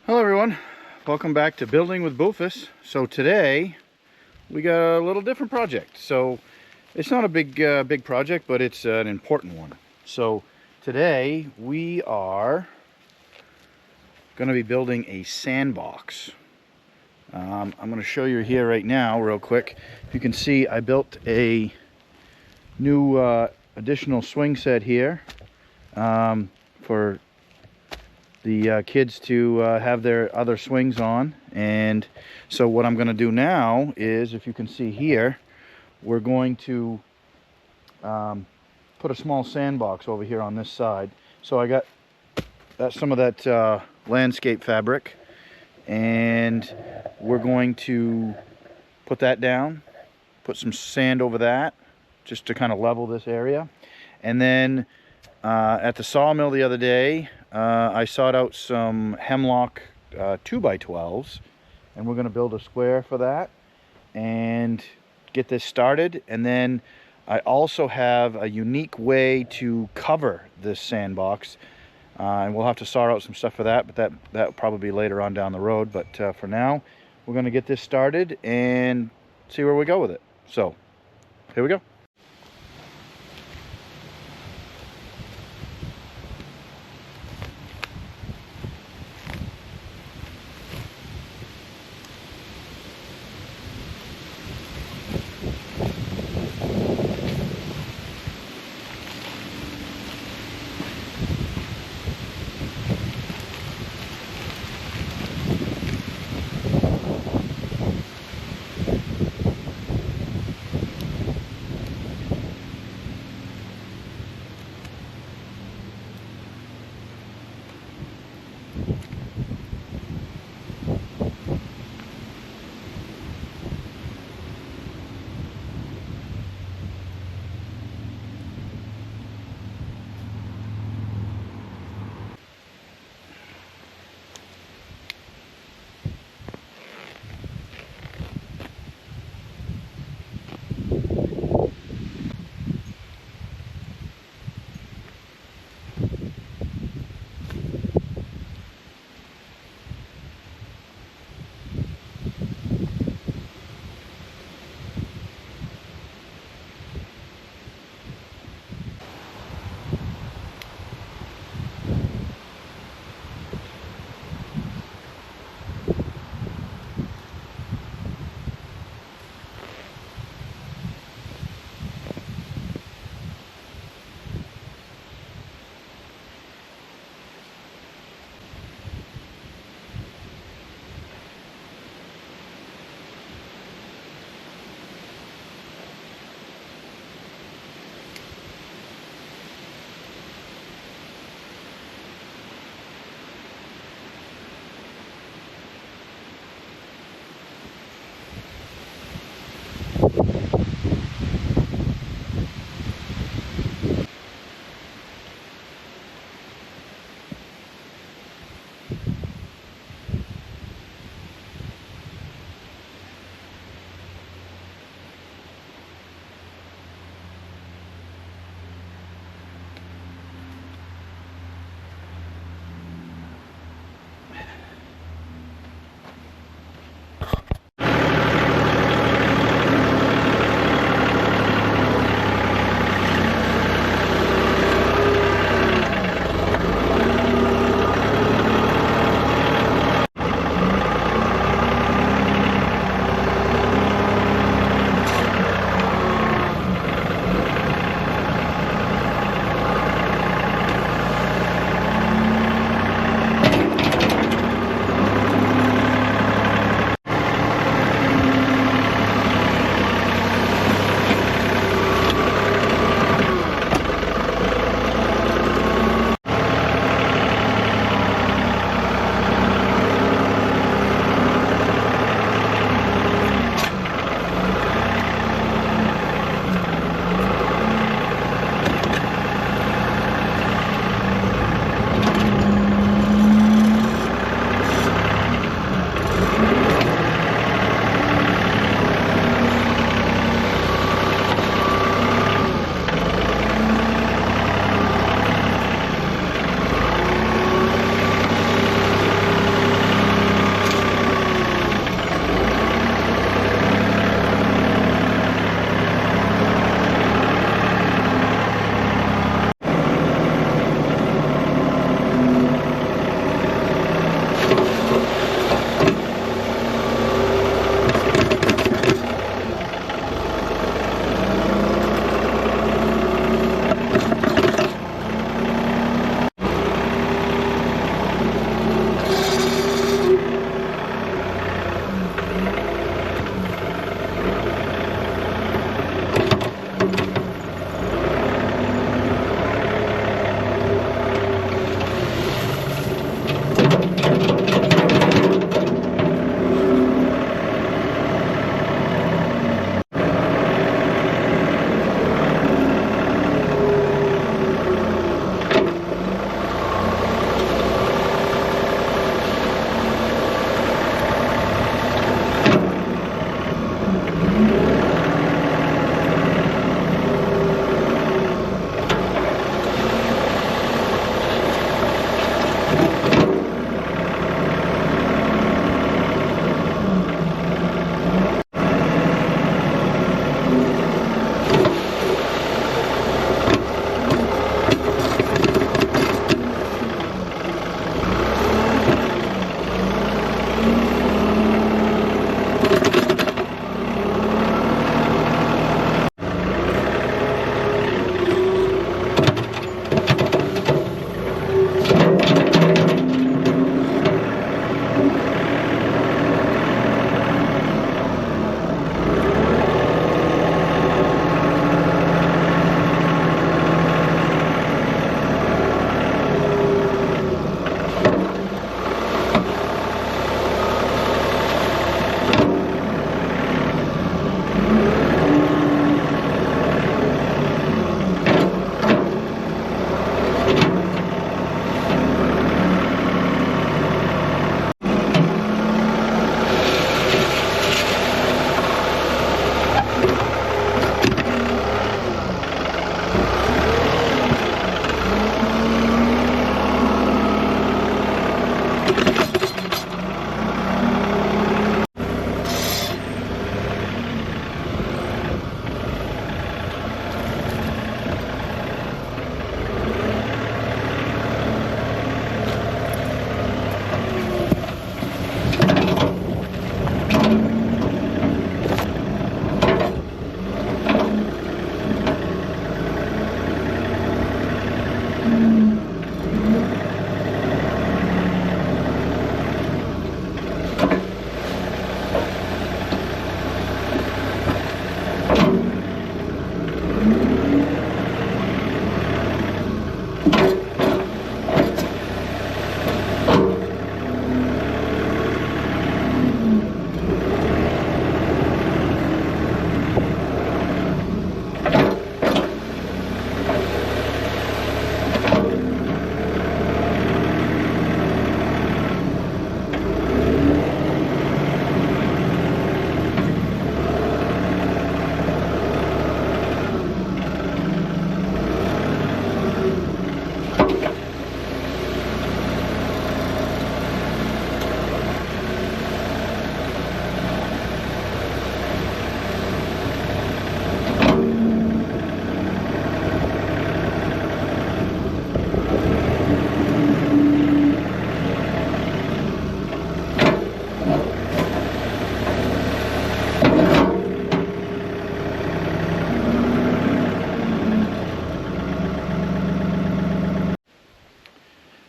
Hello everyone, welcome back to Building with Bufus. So today we got a little different project. So it's not a big project, but it's an important one. So today we are going to be building a sandbox. I'm going to show you here right now real quick. You can see I built a new additional swing set here for the kids to have their other swings on. And so what I'm going to do now is, if you can see here, we're going to put a small sandbox over here on this side. So I got some of that landscape fabric, and we're going to put that down, put some sand over that just to kind of level this area. And then at the sawmill the other day, I sawed out some hemlock 2x12s, and we're going to build a square for that and get this started. And then I also have a unique way to cover this sandbox, and we'll have to saw out some stuff for that, but that will probably be later on down the road. But for now, we're going to get this started and see where we go with it. So here we go.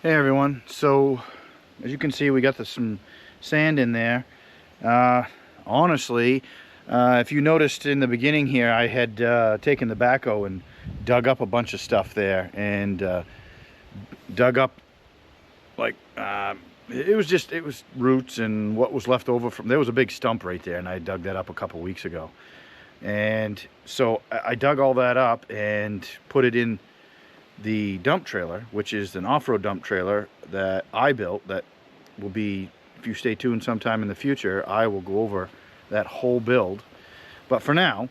Hey everyone, so as you can see we got some sand in there. Honestly, if you noticed in the beginning here, I had taken the backhoe and dug up a bunch of stuff there, and dug up like it was roots and what was left over from, there was a big stump right there, and I dug that up a couple weeks ago. And so I dug all that up and put it in the dump trailer, which is an off-road dump trailer that I built. That will be, if you stay tuned sometime in the future, I will go over that whole build. But for now,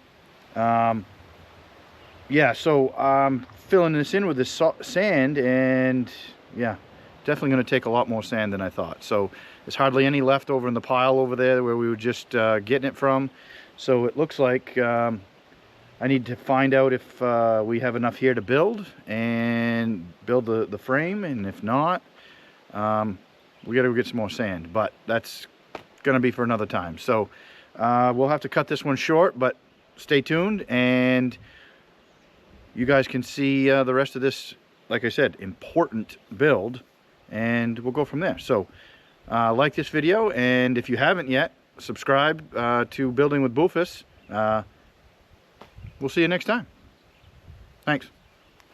yeah, so I'm filling this in with this sand, and yeah, definitely going to take a lot more sand than I thought. So there's hardly any left over in the pile over there where we were just getting it from. So it looks like I need to find out if we have enough here to build the frame, and if not, we got to get some more sand, but that's going to be for another time. So we'll have to cut this one short, but stay tuned, and you guys can see the rest of this, like I said, important build, and we'll go from there. So like this video, and if you haven't yet, subscribe to Building with Bufus. We'll see you next time. Thanks.